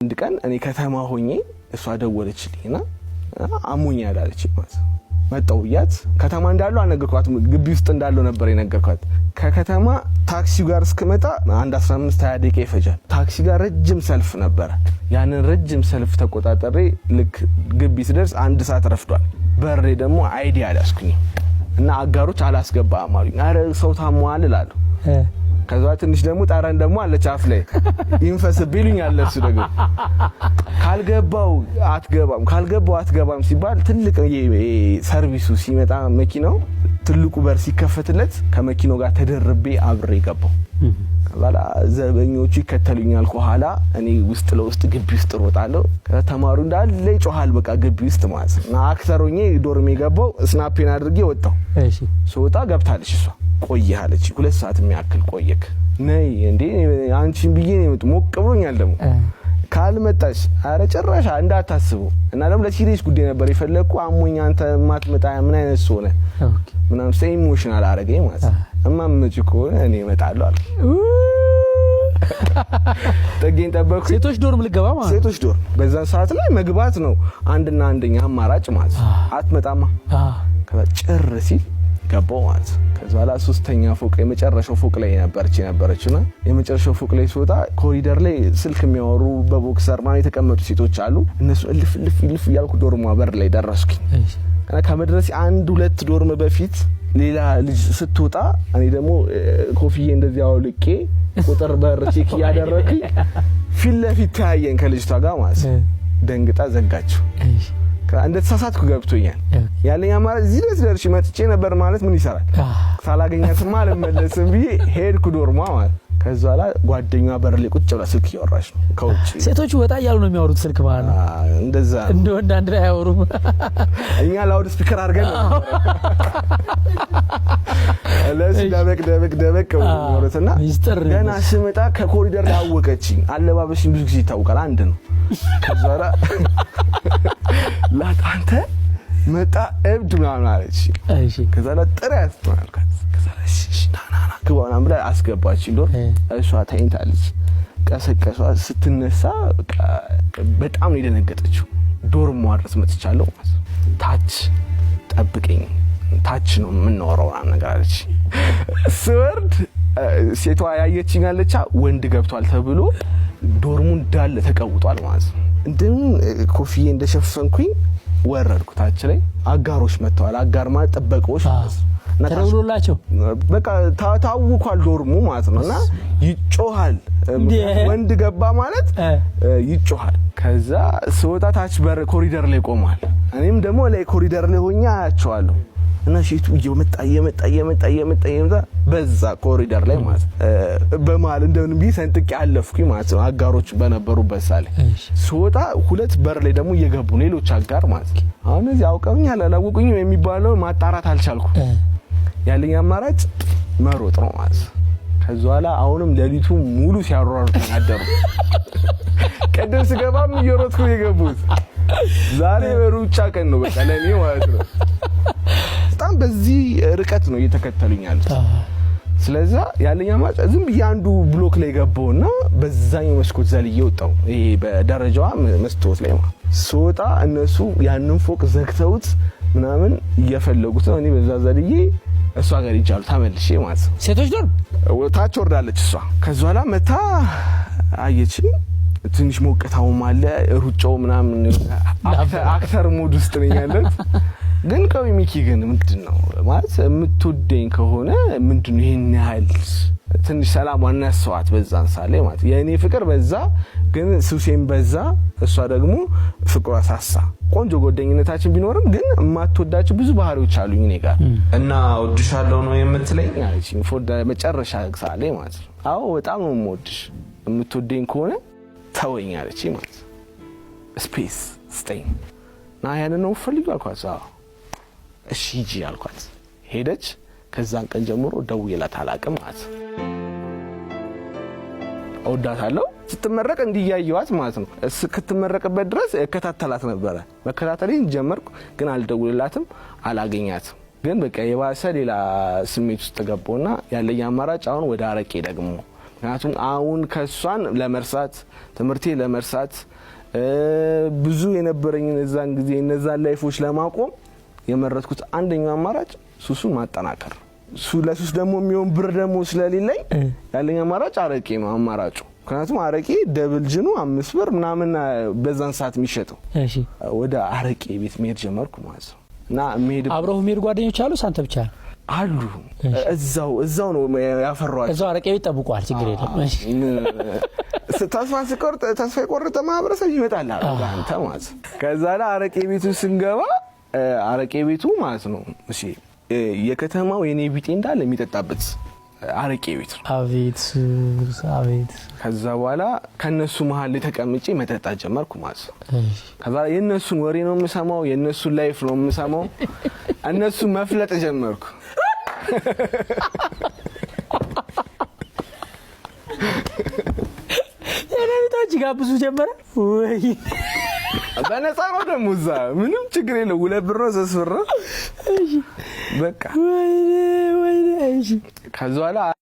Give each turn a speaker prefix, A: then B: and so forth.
A: አንድ ቀን እኔ ከተማ ሆኜ እሷ ደወለችልኝና አሞኛል አለችኝ ማለት መጣውያት ከተማ እንዳለው አነገርኳት ግቢ ውስጥ እንዳለው ነበር የነገርኳት ከከተማ ታክሲው ጋር እስከመጣ አንድ 15-20 ደቂቃ ይፈጃል ታክሲ ጋር ረጅም ሰልፍ ነበር ያንን ረጅም ሰልፍ ተቆጣጣሪ ልክ ግቢ ስደርስ አንድ ሰዓት ረፍዷል በሬ ደግሞ አይዲያ አላስኩኝ እና አጋሮች አላስገባም አሉኝ አረ ሰው ታሟል እላለሁ ከዛ ትንሽ ደግሞ ጣራን ደግሞ አለ ጫፍ ላይ ይንፈስብልኝ አለሱ ደግሞ ካልገባው አትገባም ሲባል ትልቅ ሰርቪሱ ሲመጣ መኪናው ትልቁ በር ሲከፈትለት ከመኪናው ጋር ተደርቤ አብሬ ገባው ከዛ ዘበኞቹ ይከተሉኛል ከኋላ እኔ ውስጥ ለውስጥ ግቢ ውስጥ ሮጣለሁ ከተማሩ እንዳለ ይጮሃል በቃ ግቢ ውስጥ ማለት ነው አክተሮኜ ዶርሜ ገባው ስናፔን አድርጌ ወጣው እሺ ሶጣ ገብታለች እሷ ቆየሃለች 2 ሰዓት የሚያክል ቆየክ ነይ እንዴ አንቺን ብዬ ነው ሞቅ ብሎኛል ደግሞ ካልመጣሽ አረ ጭራሽ እንዳታስቡ እና ደግሞ ለሲሪየስ ጉዳይ ነበር ይፈለኩ አሞኛ አንተ ማትመጣ ምን አይነት ሰው ነህ ምናምን ሰይ ኢሞሽናል አረገኝ ማለት እማምጪ ከሆነ እኔ እመጣለሁ አለ ተገኝ ተበኩ
B: ሴቶች ዶርም ልገባ ማለት
A: ሴቶች ዶርም በዛ ሰዓት ላይ መግባት ነው አንድና አንደኛ አማራጭ ማለት አትመጣማ ከጨርሲ ገባው ማለት ከዛላ ሶስተኛ ፎቅ የመጨረሻው ፎቅ ላይ ነበረችና የመጨረሻው ፎቅ ላይ ሲወጣ ኮሪደር ላይ ስልክ የሚያወሩ በቦክሰር ማለት የተቀመጡ ሴቶች አሉ እነሱ እልፍ ያልኩ ዶርማ በር ላይ ደረስኩኝ እና ከመድረስ 1-2 ዶርም በፊት ሌላ ልጅ ስትወጣ እኔ ደግሞ ኮፍዬ እንደዚህ አውልቄ ቁጥር በር ቼክ ያደረኩኝ ፊት ለፊት ታያየን ከልጅቷ ጋር ማለት ደንግጣ ዘጋችሁ እንደ ተሳሳትኩ ገብቶኛል ያለኛ ማለት እዚህ ድረስ ደርሼ መጥቼ ነበር ማለት ምን ይሰራል ሳላገኛትማ አልመለስም ብዬ ሄድኩ ዶርማ ማለት ከዛላ ጓደኛዋ በር ላይ ቁጭ ብላ ስልክ እያወራች ነው ከውጭ
B: ሴቶቹ ወጣ ያሉ ነው የሚያወሩት ስልክ ማለት
A: እንደዛ
B: እንደ ወንድ አንድ ላይ አያወሩም
A: እኛ ላውድ ስፒከር አድርገን ለዚህ ደበቅ ወረተና ገና ስመጣ ከኮሪደር ላይ አወቀችኝ አለባበሽኝ ብዙ ጊዜ ይታወቃል አንድ ነው ከዛላ ላታንተ መጣ እብድ ምናምን አለች እሺ ከዛላ ጥራት ማለት ከዛላ እሺ ናና ግባና ብላ አስገባችኝ ዶር እሷ ታይንታለች ቀሰቀሷ ስትነሳ በጣም ነው የደነገጠችው ዶርም ማድረስ መጥቻለሁ ታች ጠብቀኝ ታች ነው የምንኖረው ነገር አለች ስወርድ ሴቷ ያየችኝ አለቻ ወንድ ገብቷል ተብሎ ዶርሙ እንዳለ ተቀውጧል ማለት ነው እንደም ኮፍዬ እንደሸፈንኩኝ ወረድኩ ታች ላይ አጋሮች መጥተዋል አጋር ማለት ጠበቆች
B: እና ተረውሎላቸው
A: በቃ ታውቋል ዶርሙ ማለት ነውና ይጮሃል ወንድ ገባ ማለት ይጮሃል ከዛ ስወጣ ታች በር ኮሪደር ላይ ቆሟል እኔም ደግሞ ላይ ኮሪደር ላይ ሆኛ አያቸዋለሁ እና ሼቱ እየመጣ በዛ ኮሪደር ላይ ማለት በማል እንደምን ቢሰንጥቅ ያለፍኩኝ ማለት ነው አጋሮች በነበሩበት ሳለ ስወጣ 2 በር ላይ ደግሞ እየገቡ ሌሎች አጋር ማለት አሁን እዚህ አውቀውኛል አላወቁኝም የሚባለው ማጣራት አልቻልኩ ያለኝ አማራጭ መሮጥ ነው ማለት ከዛ በኋላ አሁንም ለሊቱ ሙሉ ሲያሯሩጥ ያደሩ ቀደም ስገባም እየሮጥኩ የገቡት ዛሬ ሩጫ ቀን ነው በቃ ለኔ ማለት ነው በጣም በዚህ ርቀት ነው እየተከተሉኝ ያሉት ስለዚህ ያለኝ አማራጭ ዝም በያንዱ ብሎክ ላይ ገባውና በዛኛው መስኮት ዘልዬ ወጣው ይሄ በደረጃዋ መስኮት ላይ ማለት ሶጣ እነሱ ያንን ፎቅ ዘግተውት ምናምን እየፈለጉት ነው እኔ በዛ ዘልዬ እሷ ጋር ይቻሉ ተመልሼ ማለት
B: ሴቶች ዶርም
A: ታች ወርዳለች እሷ ከዛ በኋላ መታ አየችኝ ትንሽ ሞቀታውም አለ ሩጫው ምናምን አክተር ሞድ ውስጥ ነኝ ያለሁት ግን ቆይ ሚኪ ግን ምንድነው ማለት የምትወደኝ ከሆነ ምንድነው ይሄን ያህል ትንሽ ሰላም ዋናስዋት በዛን ሳለ ማለት የኔ ፍቅር በዛ ግን ሱሴም በዛ እሷ ደግሞ ፍቅሯ ሳሳ ቆንጆ ጎደኝነታችን ቢኖርም ግን የማትወዳቸው ብዙ ባህሪዎች አሉኝ እኔ ጋር እና ወድሻለሁ ነው የምትለኝ አለችኝ ፎዳ መጨረሻ ሳለ ማለት አዎ በጣም ነው የምወድሽ የምትወደኝ ከሆነ ተወኝ አለችኝ ማለት ስፔስ ስቴይ ና ያንን ነው ፈልጊው አልኳት እሺ ሂጂ አልኳት ሄደች ከዛን ቀን ጀምሮ ደውዬላት አላቅም ማለት አውዳታለሁ ስትመረቅ እንዲያየዋት ማለት ነው እስክትመረቅበት ድረስ እከታተላት ነበር መከታተልን ጀመርኩ ግን አልደውልላትም አላገኛትም ግን በቃ የባሰ ሌላ ስሜት ውስጥ ገባውና ያለኝ አማራጭ አሁን ወደ አረቄ ደግሞ ምክንያቱም አሁን ከሷን ለመርሳት ትምህርቴ ለመርሳት ብዙ የነበረኝ እዛን ጊዜ እነዛን ላይፎች ለማቆም የመረጥኩት አንደኛው አማራጭ ሱሱን ማጠናከር። ለሱስ ደግሞ የሚሆን ብር ደግሞ ስለሌለኝ ያለኝ አማራጭ አረቄ ነው አማራጩ። ምክንያቱም አረቄ ደብል ጅኑ 5 ብር ምናምን በዛን ሰዓት የሚሸጠው።
B: እሺ
A: ወደ አረቄ ቤት መሄድ ጀመርኩ ማለት ነው። እና
B: አብረው የሚሄድ ጓደኞች አሉ ሳንተ ብቻ
A: አሉ? እዛው ነው ያፈራዋል።
B: እዛው አረቄ ቤት ጠብቋል። ችግር የለም። እሺ
A: ተስፋ የቆረጠ ማህበረሰብ ይመጣል አንተ ማለት። ከዛ ላይ አረቄ ቤቱ ስንገባ አረቄ ቤቱ ማለት ነው እሺ የከተማው የኔ ቢጤ እንዳለ የሚጠጣበት አረቄ ቤት ነው።
B: አቤት።
A: ከዛ በኋላ ከነሱ መሀል ላይ ተቀምጬ መጠጣት ጀመርኩ ማለት ነው። ከዛ የነሱን ወሬ ነው የምሰማው፣ የነሱን ላይፍ ነው የምሰማው። እነሱ መፍለጥ ጀመርኩ።
B: የነቢታች ጋብዙ ጀመረ ወይ?
A: በነፃ ነው ደግሞ እዛ ምንም ችግር የለው። 2 ብር ነው 3 ብር ነው። በቃ
B: ወይ።
A: ከዛ በኋላ